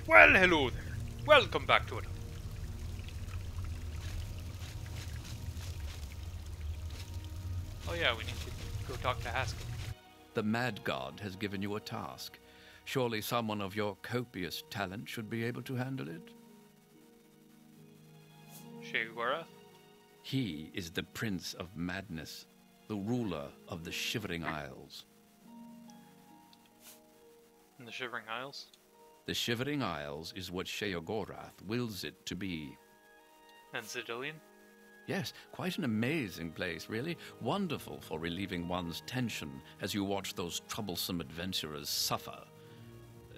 Well, hello there. Welcome back to it. Oh yeah, we need to go talk to Haskell. The Mad God has given you a task. Surely someone of your copious talent should be able to handle it. Sheogorath? He is the Prince of Madness, the ruler of the Shivering Isles. In the Shivering Isles? The Shivering Isles is what Sheogorath wills it to be. And Zidillion? Yes, quite an amazing place, really. Wonderful for relieving one's tension as you watch those troublesome adventurers suffer.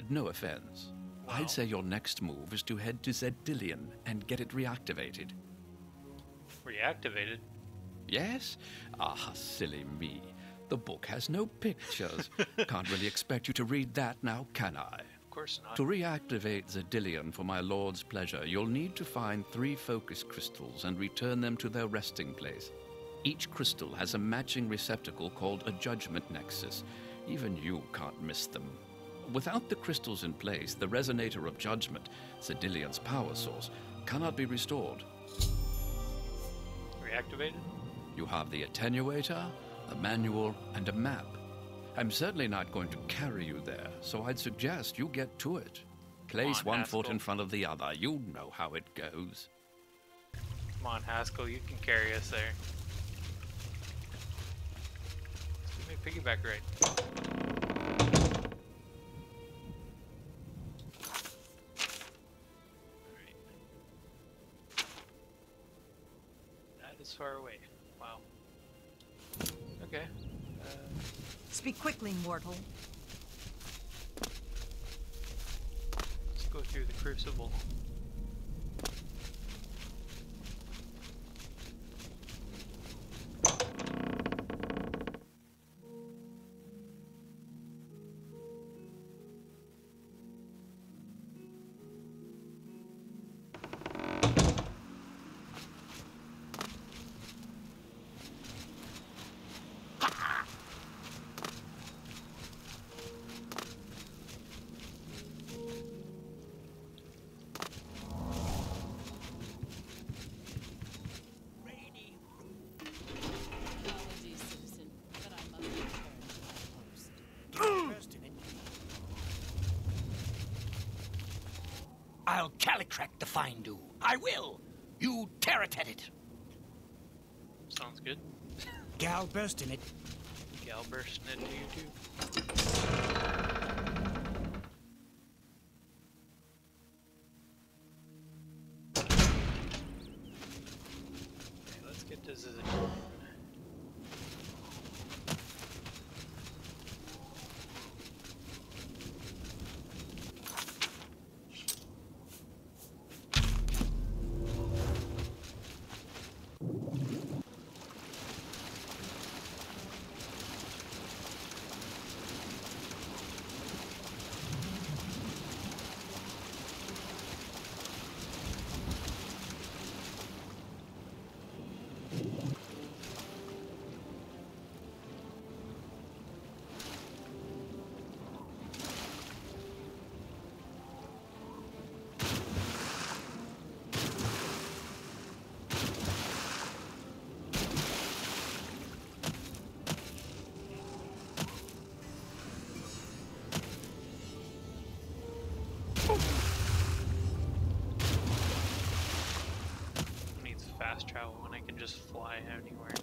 No offense. Wow. I'd say your next move is to head to Zedillion and get it reactivated. Reactivated? Yes? Ah, silly me. The book has no pictures. Can't really expect you to read that now, can I? Of course not. To reactivate Zedillion for my lord's pleasure, you'll need to find 3 focus crystals and return them to their resting place. Each crystal has a matching receptacle called a judgment nexus. Even you can't miss them. Without the crystals in place, the resonator of judgment, Zedillion's power source, cannot be restored. Reactivated? You have the attenuator, a manual, and a map. I'm certainly not going to carry you there, so I'd suggest you get to it. Place one foot in front of the other. You know how it goes. Come on, Haskell, you can carry us there. Give me a piggyback ride. Alright. That is far away. Wow. Okay. Speak quickly, mortal. Let's go through the crucible. I'll calicrack the fine-do. I will. You tear it at it. Sounds good. Gal burst in it. Gal bursting into you too. Okay, let's get to Zidillion. Fast travel when I can just fly anywhere.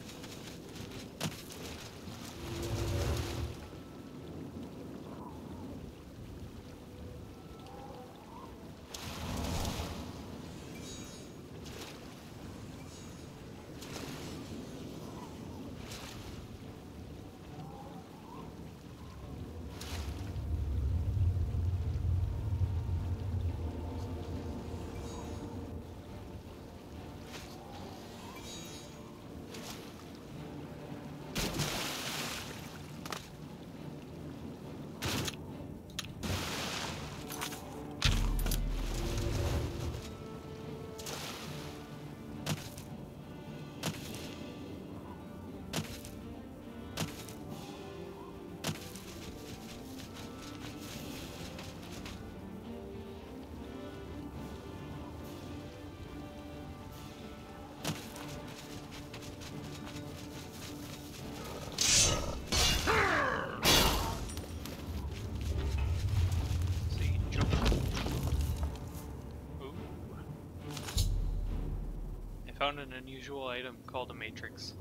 found an unusual item called a matrix.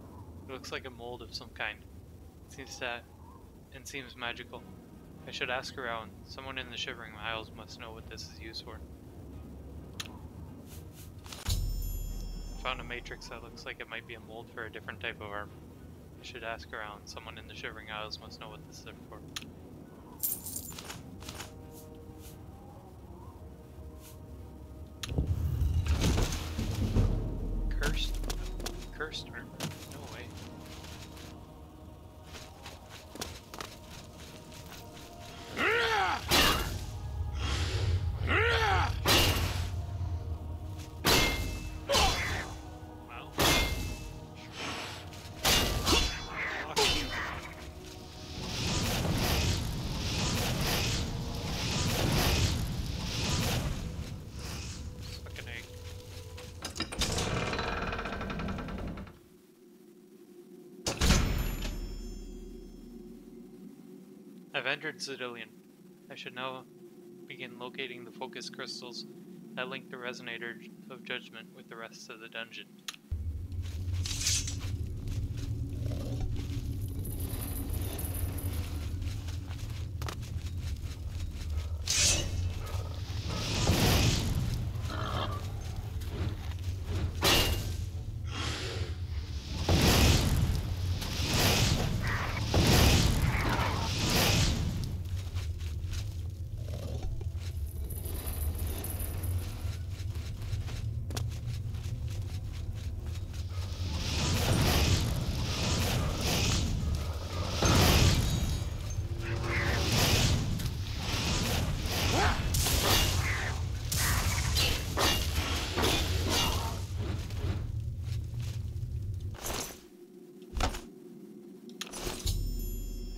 It looks like a mold of some kind. Seems magical. I should ask around. Someone in the Shivering Isles must know what this is used for. I found a matrix that looks like it might be a mold for a different type of armor. I should ask around. Someone in the Shivering Isles must know what this is for. Cursed armor? No way. Wow. Fucking egg. I've entered Zidillion. I should now begin locating the focus crystals that link the resonator of judgment with the rest of the dungeon.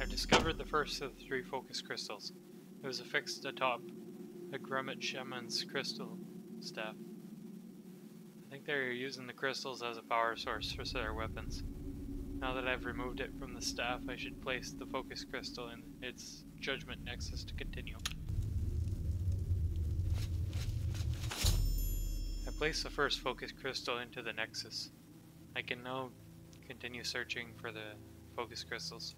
Discovered the first of the 3 focus crystals. It was affixed atop a Grummet Shaman's crystal staff. I think they're using the crystals as a power source for their weapons. Now that I've removed it from the staff, I should place the focus crystal in its judgment nexus to continue. I placed the first focus crystal into the nexus. I can now continue searching for the focus crystals.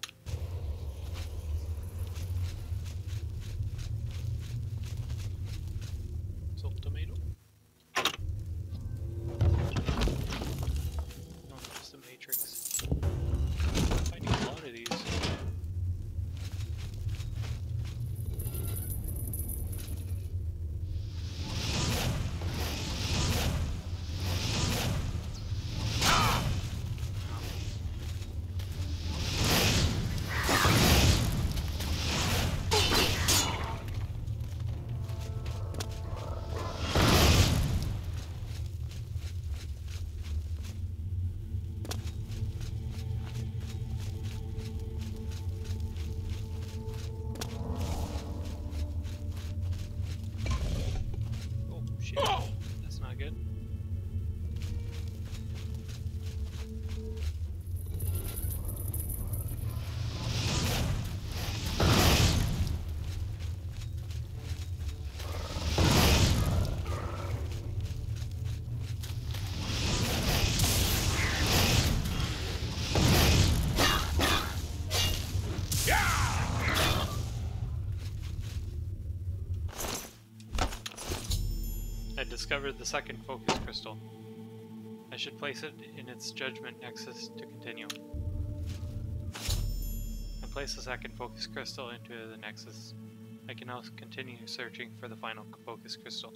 Tomato. No, just a matrix. I'm finding a lot of these. That's not good. I discovered the second focus crystal. I should place it in its judgment nexus to continue. I place the second focus crystal into the nexus. I can now continue searching for the final focus crystal.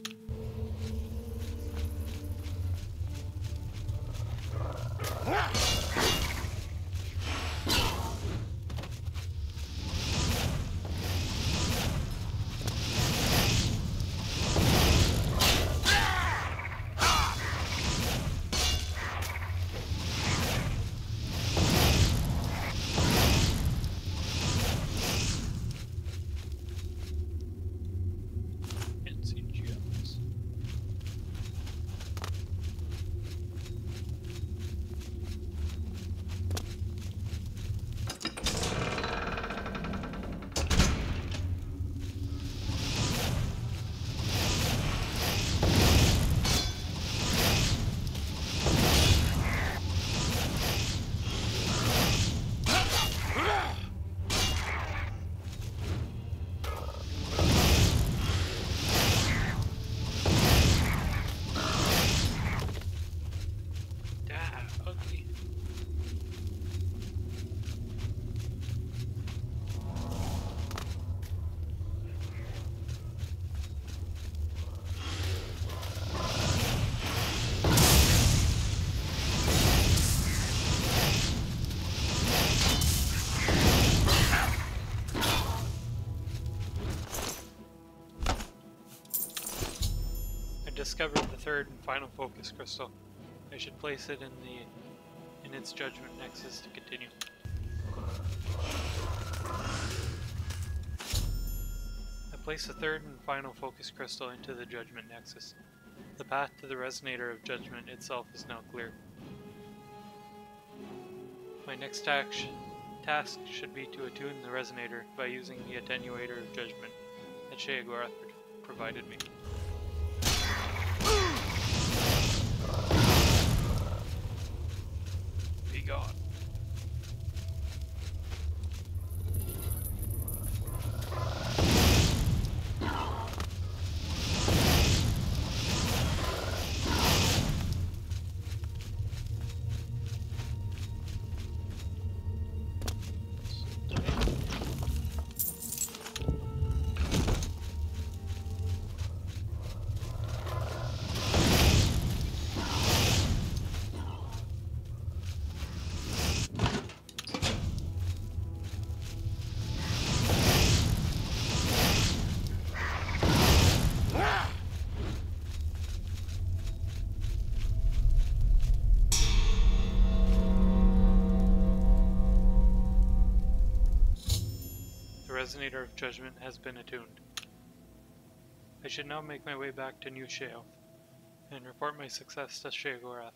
discovered the third and final focus crystal. I should place it in its judgment nexus to continue. I place the third and final focus crystal into the judgment nexus. The path to the resonator of judgment itself is now clear. My next task should be to attune the resonator by using the attenuator of judgment that Sheogorath provided me. Be gone. The resonator of judgment has been attuned. I should now make my way back to New Sheoth and report my success to Sheogorath.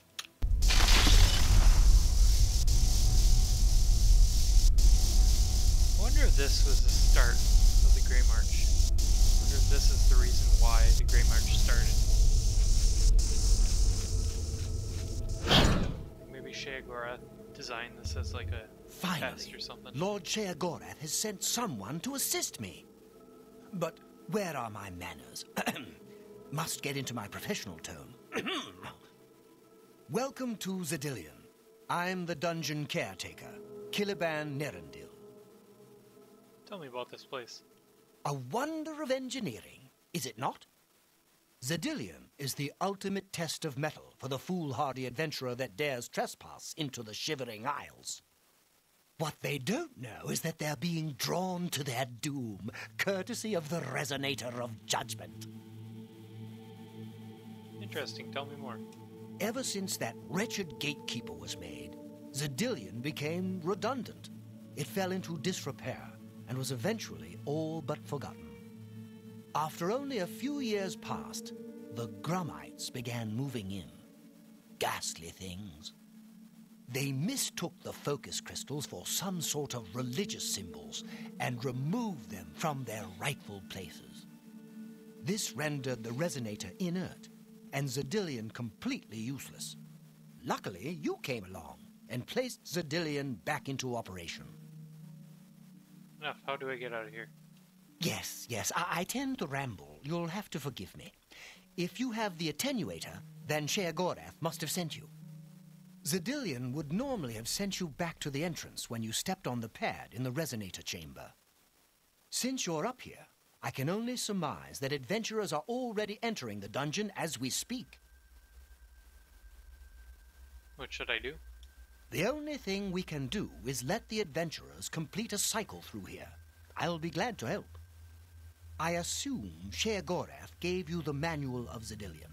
I wonder if this was the start of the Grey March. I wonder if this is the reason why the Grey March started. Maybe Sheogorath designed this as like a test or something. Lord Sheogorath has sent someone to assist me. But where are my manners? Must get into my professional tone. Welcome to Zedillion. I'm the dungeon caretaker, Caliban Nerendil. Tell me about this place. A wonder of engineering, is it not? Zedillion is the ultimate test of mettle for the foolhardy adventurer that dares trespass into the Shivering Isles. What they don't know is that they're being drawn to their doom, courtesy of the Resonator of Judgment. Interesting, tell me more. Ever since that wretched gatekeeper was made, Zedillion became redundant. It fell into disrepair and was eventually all but forgotten. After only a few years passed, the Grummites began moving in. Ghastly things. They mistook the focus crystals for some sort of religious symbols and removed them from their rightful places. This rendered the resonator inert and Zedillion completely useless. Luckily, you came along and placed Zedillion back into operation. Enough, how do I get out of here? Yes, I tend to ramble. You'll have to forgive me. If you have the attenuator, then Sheogorath must have sent you. Zedillion would normally have sent you back to the entrance when you stepped on the pad in the resonator chamber. Since you're up here, I can only surmise that adventurers are already entering the dungeon as we speak. What should I do? The only thing we can do is let the adventurers complete a cycle through here. I'll be glad to help. I assume Sheogorath gave you the Manual of Zedillion.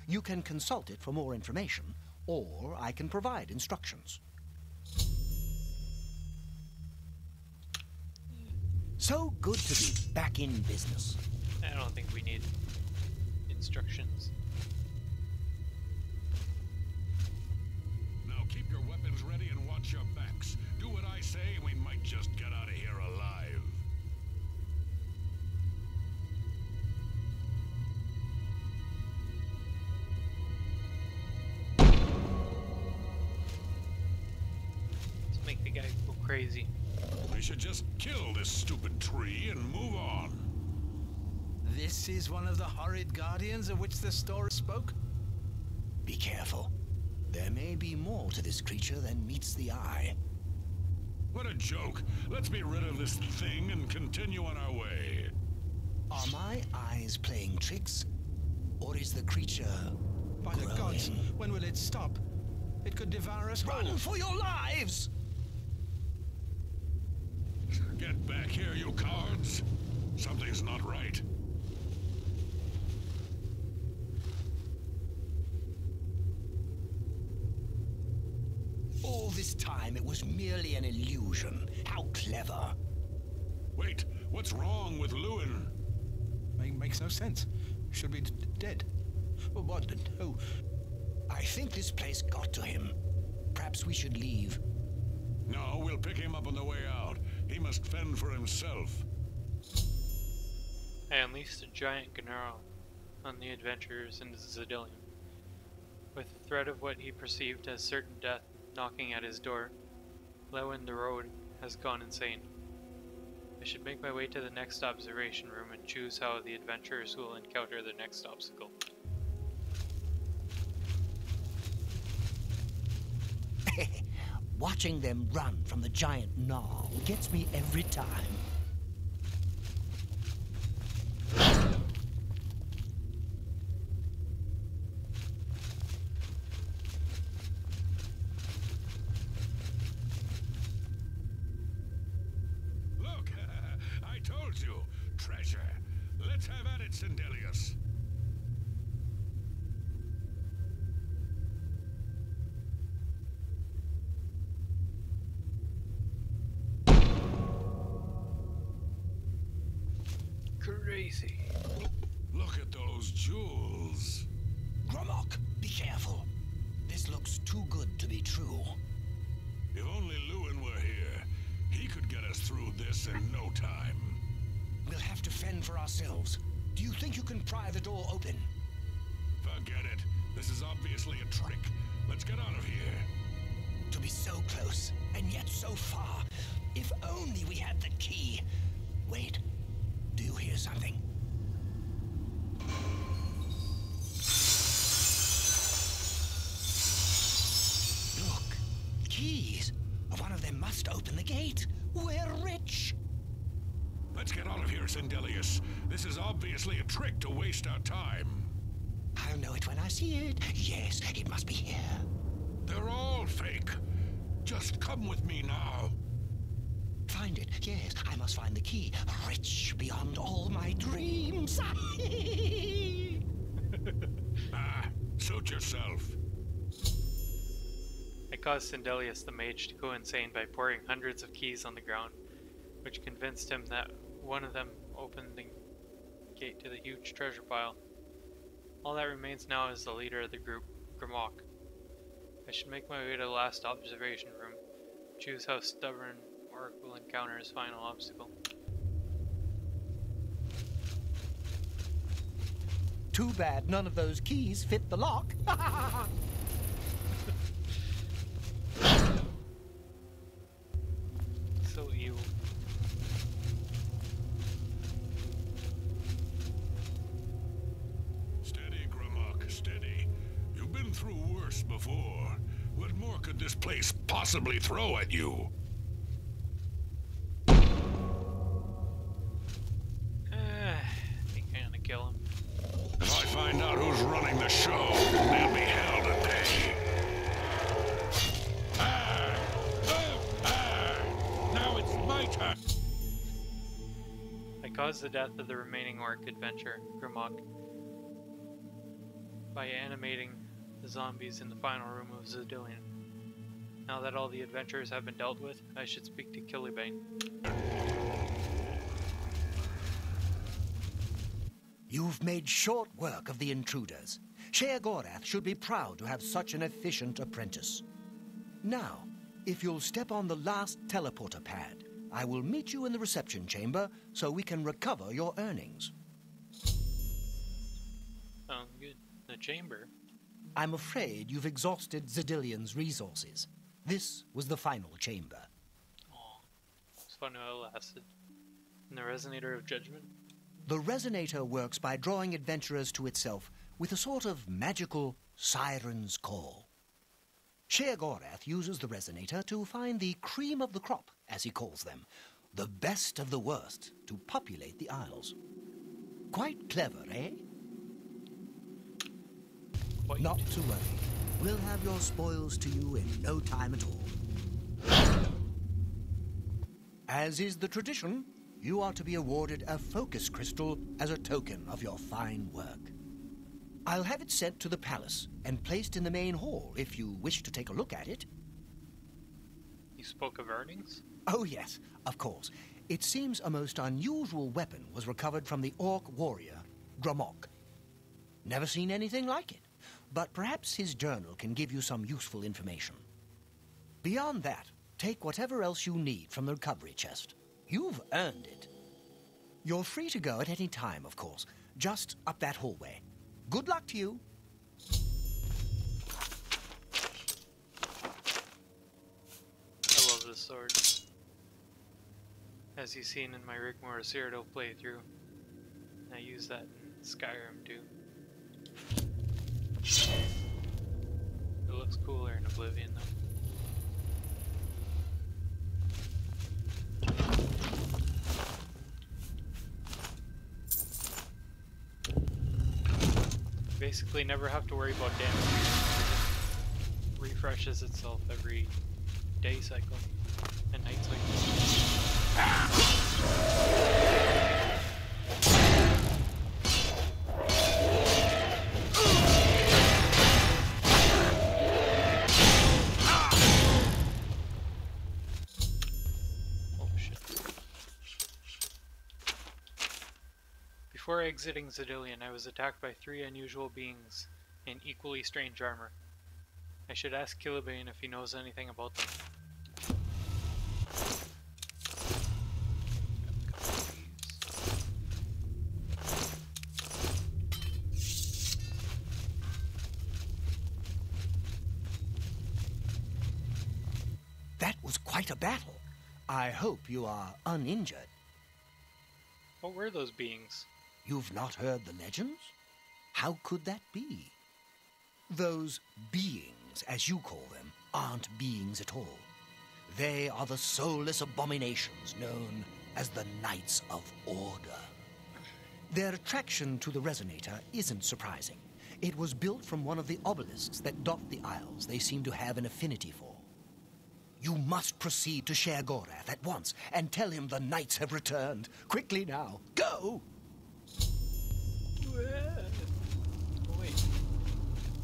You can consult it for more information, or I can provide instructions. So good to be back in business. I don't think we need instructions. Now keep your weapons ready and watch your backs. Do what I say, and we might just get out of here alive. Let's make the guy go crazy. We should just kill this stupid tree and move on. This is one of the horrid guardians of which the story spoke? Be careful. There may be more to this creature than meets the eye. What a joke. Let's be rid of this thing and continue on our way. Are my eyes playing tricks? Or is the creature By the growing? gods, when will it stop? It could devour us Run all. for your lives! Get back here, you cowards. Something's not right. This time it was merely an illusion. How clever. Wait, what's wrong with Lewin? Makes no sense. Should be dead. Well, what? Oh, I think this place got to him. Perhaps we should leave. No, we'll pick him up on the way out. He must fend for himself. I unleashed a giant Gennaro on the adventurers into Zidillion. With the threat of what he perceived as certain death knocking at his door, Lewin the Road has gone insane. I should make my way to the next observation room and choose how the adventurers will encounter the next obstacle. Watching them run from the giant gnaw gets me every time. Look, I told you. Treasure. Let's have at it, Sindelius. Crazy. Look at those jewels. Gromok, be careful. This looks too good to be true. If only Lewin were here, he could get us through this in no time. We'll have to fend for ourselves. Do you think you can pry the door open? Forget it. This is obviously a trick. Let's get out of here. To be so close, and yet so far. If only we had the key. Wait, do you hear something? Look, keys. One of them must open the gate. We're rich. Let's get out of here, Sindelius. This is obviously a trick to waste our time. I'll know it when I see it. Yes, it must be here. They're all fake. Just come with me now. Find it. Yes, I must find the key. Rich beyond all my dreams. Suit yourself. I caused Sindelius the mage to go insane by pouring hundreds of keys on the ground, which convinced him that one of them opened the gate to the huge treasure pile. All that remains now is the leader of the group, Grimok. I should make my way to the last observation room, choose how stubborn Orc will encounter his final obstacle. Too bad none of those keys fit the lock. So evil. Steady, Grimok, steady. You've been through worse before. What more could this place possibly throw at you? Think I'm gonna kill him. If I find out who's running the show, there'll be hell to pay. Now it's my turn. I caused the death of the remaining orc adventurer, Grimok, by animating the zombies in the final room of Zidillion. Now that all the adventurers have been dealt with, I should speak to Killybane. You've made short work of the intruders. Sheogorath should be proud to have such an efficient apprentice. Now, if you'll step on the last teleporter pad, I will meet you in the reception chamber so we can recover your earnings. Sounds good. The chamber? I'm afraid you've exhausted Zidillion's resources. This was the final chamber. Aw, it's fun while it lasted. And the Resonator of Judgment? The Resonator works by drawing adventurers to itself with a sort of magical siren's call. Sheogorath uses the Resonator to find the cream of the crop, as he calls them, the best of the worst, to populate the Isles. Quite clever, eh? Quite. Not to worry. We'll have your spoils to you in no time at all. As is the tradition, you are to be awarded a focus crystal as a token of your fine work. I'll have it sent to the palace and placed in the main hall if you wish to take a look at it. spoke of earnings? Oh, yes, of course. It seems a most unusual weapon was recovered from the orc warrior, Gramok. Never seen anything like it, but perhaps his journal can give you some useful information. Beyond that, take whatever else you need from the recovery chest. You've earned it. You're free to go at any time, of course, just up that hallway. Good luck to you. I love this sword. As you've seen in my Rigmor Cyrodiil playthrough, I use that in Skyrim too. It looks cooler in Oblivion though. Basically never have to worry about damage. It refreshes itself every day cycle and night cycle. Oh shit. Before exiting Zedillion, I was attacked by 3 unusual beings in equally strange armor. I should ask Kilibane if he knows anything about them. That was quite a battle. I hope you are uninjured. What were those beings? You've not heard the legends? How could that be? Those beings, as you call them, aren't beings at all. They are the soulless abominations known as the Knights of Order. Their attraction to the Resonator isn't surprising. It was built from one of the obelisks that dot the isles they seem to have an affinity for. You must proceed to Sher Gorath at once and tell him the knights have returned. Quickly now, go! Oh wait.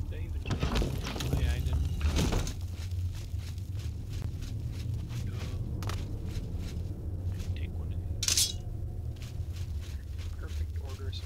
Did I even... Oh yeah, I did. Take one of these. Perfect orders.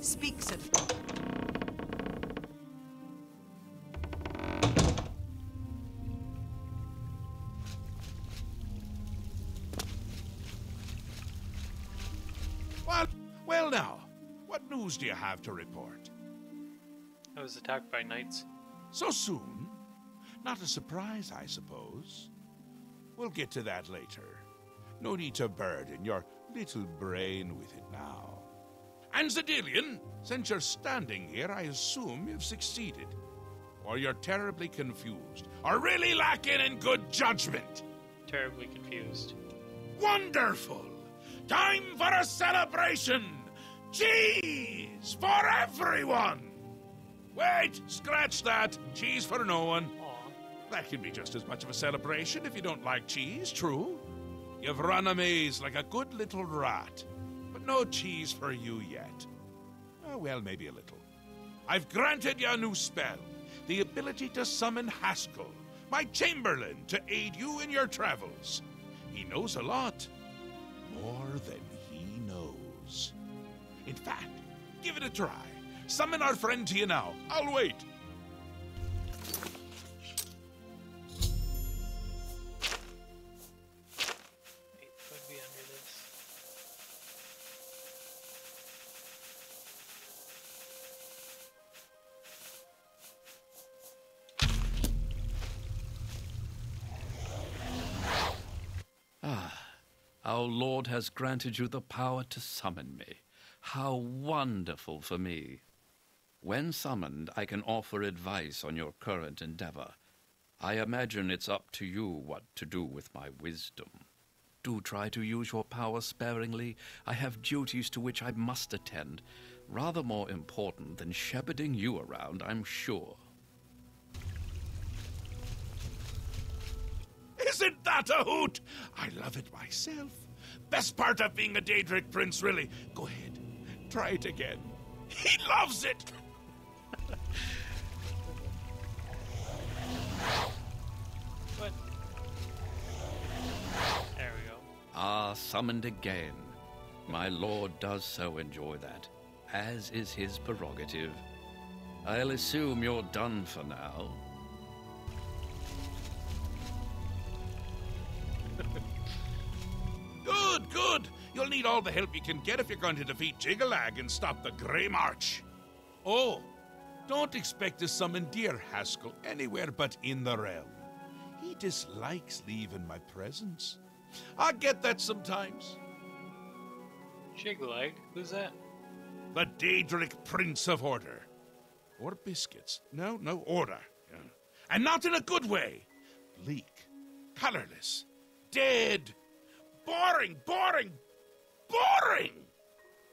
Speaks of... Well now, what news do you have to report? I was attacked by knights. So soon? Not a surprise, I suppose. We'll get to that later. No need to burden your little brain with it now. And Zedillion, since you're standing here, I assume you've succeeded. Or you're terribly confused, or really lacking in good judgment. Terribly confused. Wonderful! Time for a celebration! Cheese for everyone! Wait, scratch that. Cheese for no one. Aw. That can be just as much of a celebration if you don't like cheese, true? You've run a maze like a good little rat. But no cheese for you yet. Oh, well, maybe a little. I've granted you a new spell. The ability to summon Haskell, my Chamberlain, to aid you in your travels. He knows a lot. More than he knows. In fact, give it a try. Summon our friend to you now. I'll wait. Wait, could be under this. Our Lord has granted you the power to summon me. How wonderful for me. When summoned, I can offer advice on your current endeavor. I imagine it's up to you what to do with my wisdom. Do try to use your power sparingly. I have duties to which I must attend, rather more important than shepherding you around, I'm sure. Isn't that a hoot? I love it myself. Best part of being a Daedric prince, really. Go ahead, try it again. He loves it! What? There we go. Ah, summoned again. My lord does so enjoy that, as is his prerogative. I'll assume you're done for now. Good, good. You'll need all the help you can get if you're going to defeat Jiggalag and stop the Grey March. Oh, don't expect to summon dear Haskell anywhere but in the realm. He dislikes leaving my presence. I get that sometimes. Jigleg? Who's that? The Daedric Prince of Order. Or biscuits. No, order. Yeah. And not in a good way. Bleak, colorless, dead, boring!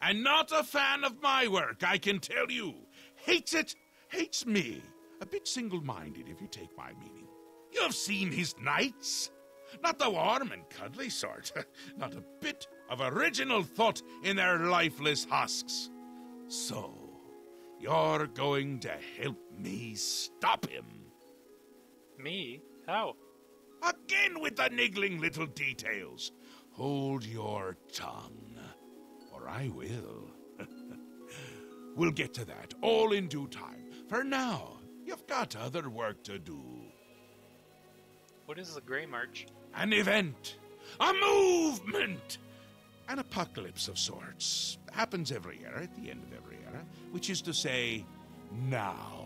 And not a fan of my work, I can tell you. Hates it, hates me. A bit single-minded, if you take my meaning. You've seen his knights. Not the warm and cuddly sort. Not a bit of original thought in their lifeless husks. So, you're going to help me stop him. Me? How? Again with the niggling little details. Hold your tongue, or I will. We'll get to that, all in due time. For now, you've got other work to do. What is the Grey March? An event, a movement, an apocalypse of sorts. Happens every era, at the end of every era, which is to say, now.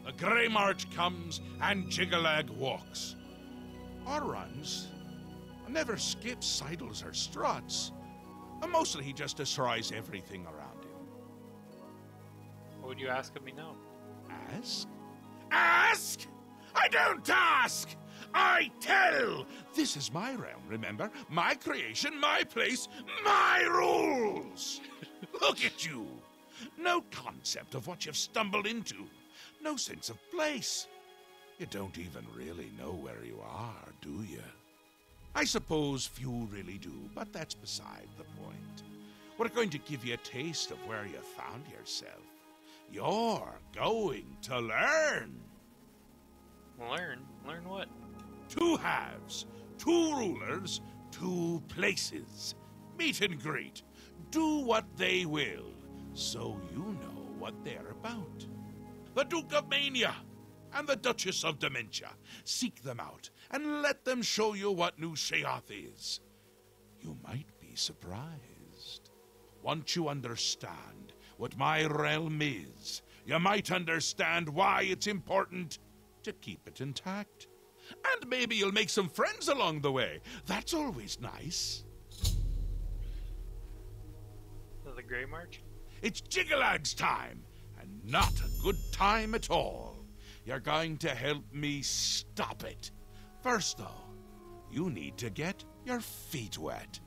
The Grey March comes and Jiggalag walks. Or runs. Never skips, sidles, or struts. Mostly he just destroys everything around him. What would you ask of me now? Ask? Ask? I don't ask! I tell! This is my realm, remember? My creation, my place, my rules! Look at you! No concept of what you've stumbled into. No sense of place. You don't even really know where you are, do you? I suppose few really do, but that's beside the point. We're going to give you a taste of where you found yourself. You're going to learn. Learn? Learn what? 2 halves, 2 rulers, 2 places. Meet and greet. Do what they will, so you know what they're about. The Duke of Mania and the Duchess of Dementia. Seek them out and let them show you what New Sheoth is. You might be surprised. Once you understand what my realm is, you might understand why it's important to keep it intact. And maybe you'll make some friends along the way. That's always nice. The Grey March? It's Jiggalag's time, and not a good time at all. You're going to help me stop it. First, though, you need to get your feet wet.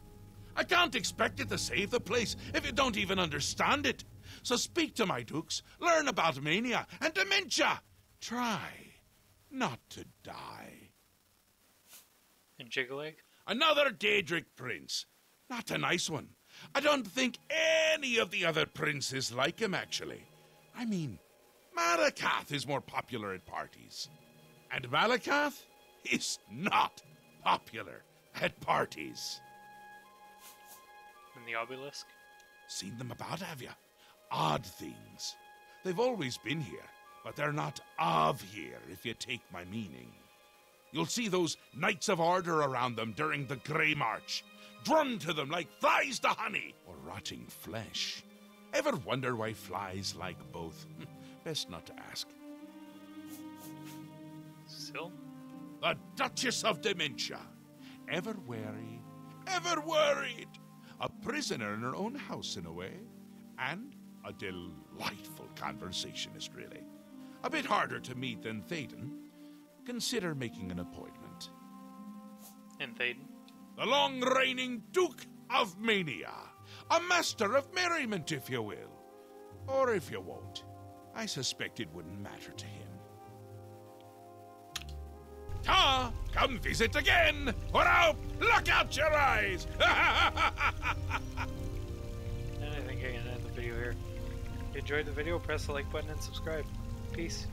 I can't expect you to save the place if you don't even understand it. So speak to my dukes, learn about mania and dementia. Try not to die. And Jiggaleg? Another Daedric prince. Not a nice one. I don't think any of the other princes like him, actually. I mean, Malakath is more popular at parties. And Malakath is not popular at parties. And the Obelisk? Seen them about, have you? Odd things. They've always been here, but they're not of here, if you take my meaning. You'll see those Knights of Order around them during the Grey March, drawn to them like flies to honey or rotting flesh. Ever wonder why flies like both? Best not to ask. Still? The Duchess of Dementia. Ever wary? Ever worried? A prisoner in her own house, in a way. And a delightful conversationist, really. A bit harder to meet than Thaden. Consider making an appointment. And Thaden? The long-reigning Duke of Mania. A master of merriment, if you will. Or if you won't. I suspect it wouldn't matter to him. Ah, come visit again, or I'll pluck out your eyes! And I think I can end the video here. If you enjoyed the video, press the like button and subscribe. Peace.